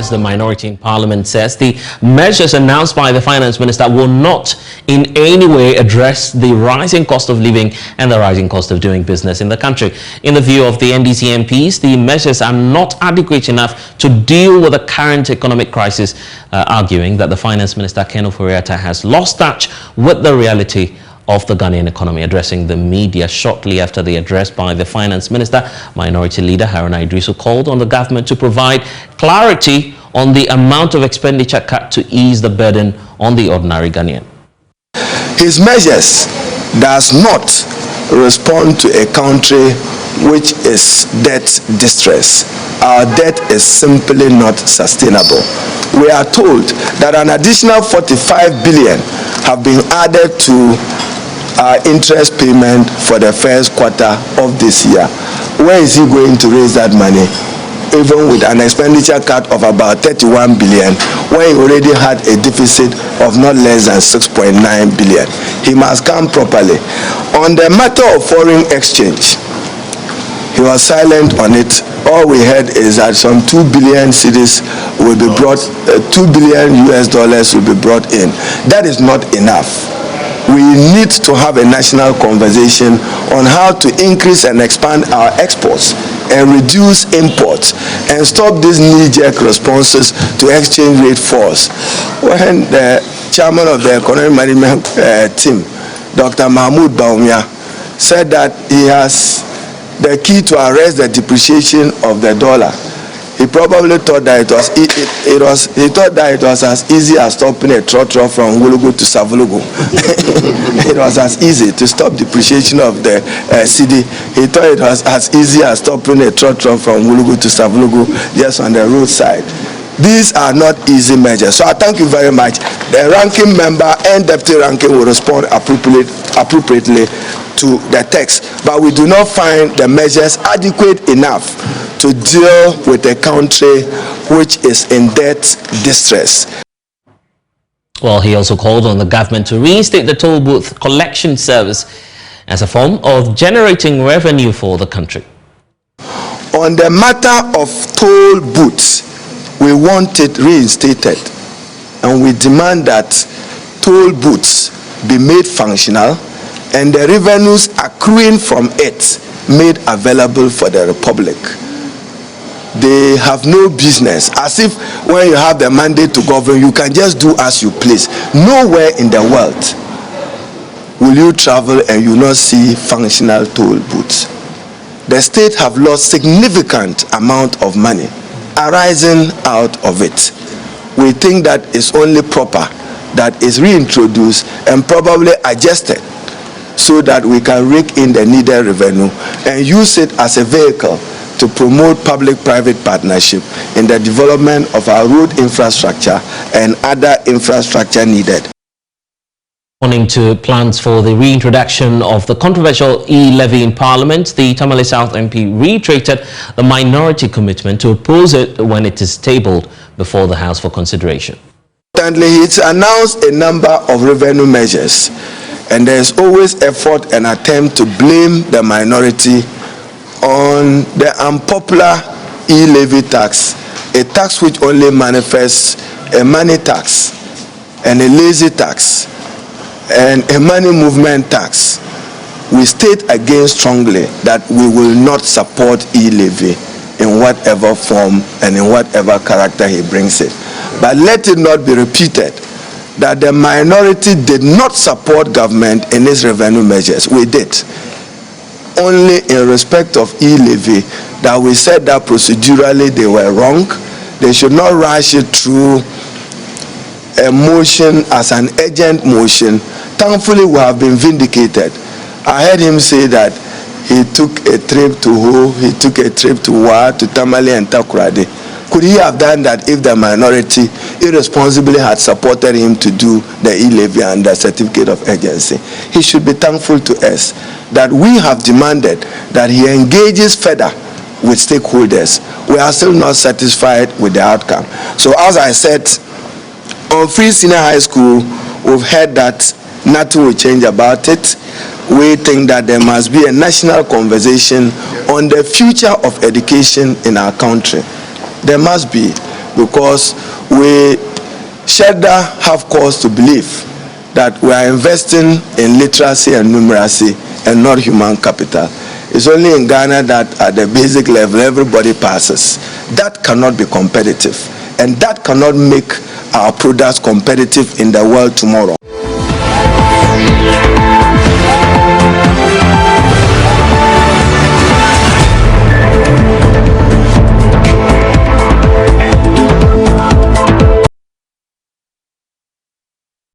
measures, the minority in Parliament says the measures announced by the Finance Minister will not in any way address the rising cost of living and the rising cost of doing business in the country. In the view of the NDC MPs, the measures are not adequate enough to deal with the current economic crisis, arguing that the Finance Minister, Ken Ofori-Atta, has lost touch with the reality of the Ghanaian economy. Addressing the media shortly after the address by the Finance Minister, Minority Leader Haruna Idrisu called on the government to provide clarity on the amount of expenditure cut to ease the burden on the ordinary Ghanaian. His measures does not respond to a country which is debt distress. Our debt is simply not sustainable. We are told that an additional 45 billion have been added to our interest payment for the first quarter of this year. Where is he going to raise that money? Even with an expenditure cut of about 31 billion, when he already had a deficit of not less than 6.9 billion. He must come properly. On the matter of foreign exchange, he was silent on it. All we heard is that some 2 billion cedis will be brought, $2 billion US dollars will be brought in. That is not enough. We need to have a national conversation on how to increase and expand our exports and reduce imports and stop these knee-jerk responses to exchange rate falls. When the chairman of the economic management team, Dr. Mahmoud Baumia, said that he has the key to arrest the depreciation of the dollar, he probably thought that it was as easy as stopping a trotro from Wulugu to Savulugu. It was as easy to stop depreciation of the CD. He thought it was as easy as stopping a trotro from Wulugu to Savulugu just on the roadside. These are not easy measures. So I thank you very much. The ranking member and deputy ranking will respond appropriately to the text, but we do not find the measures adequate enough to deal with a country which is in debt distress. Well, he also called on the government to reinstate the toll booth collection service as a form of generating revenue for the country. On the matter of toll booths, we want it reinstated, and we demand that toll booths be made functional and the revenues accruing from it made available for the Republic. They have no business, as if when you have the mandate to govern, you can just do as you please. Nowhere in the world will you travel and you not see functional toll booths. The state have lost significant amount of money arising out of it. We think that it's only proper that is reintroduced and probably adjusted so that we can rake in the needed revenue and use it as a vehicle to promote public-private partnership in the development of our road infrastructure and other infrastructure needed. Responding to plans for the reintroduction of the controversial e-levy in Parliament, the Tamale South MP reiterated the minority commitment to oppose it when it is tabled before the House for consideration. Importantly, it's announced a number of revenue measures, and there is always effort and attempt to blame the minority on the unpopular e-levy tax, a tax which only manifests a money tax and a lazy tax and a money movement tax. We state again strongly that we will not support e-levy in whatever form and in whatever character he brings it. But let it not be repeated that the minority did not support government in its revenue measures. We did. Only in respect of e-levy that we said that procedurally they were wrong. They should not rush it through a motion as an urgent motion. Thankfully, we have been vindicated. I heard him say that he took a trip to Ho, he took a trip to Wa, to Tamale and Takoradi. Could he have done that if the minority irresponsibly had supported him to do the e-levy and the certificate of urgency? He should be thankful to us that we have demanded that he engages further with stakeholders. We are still not satisfied with the outcome. So as I said, on Free Senior High School, we've heard that nothing will change about it. We think that there must be a national conversation on the future of education in our country. There must be. because we should have cause to believe that we are investing in literacy and numeracy and not human capital. It's only in Ghana that at the basic level everybody passes. That cannot be competitive, and that cannot make our products competitive in the world tomorrow.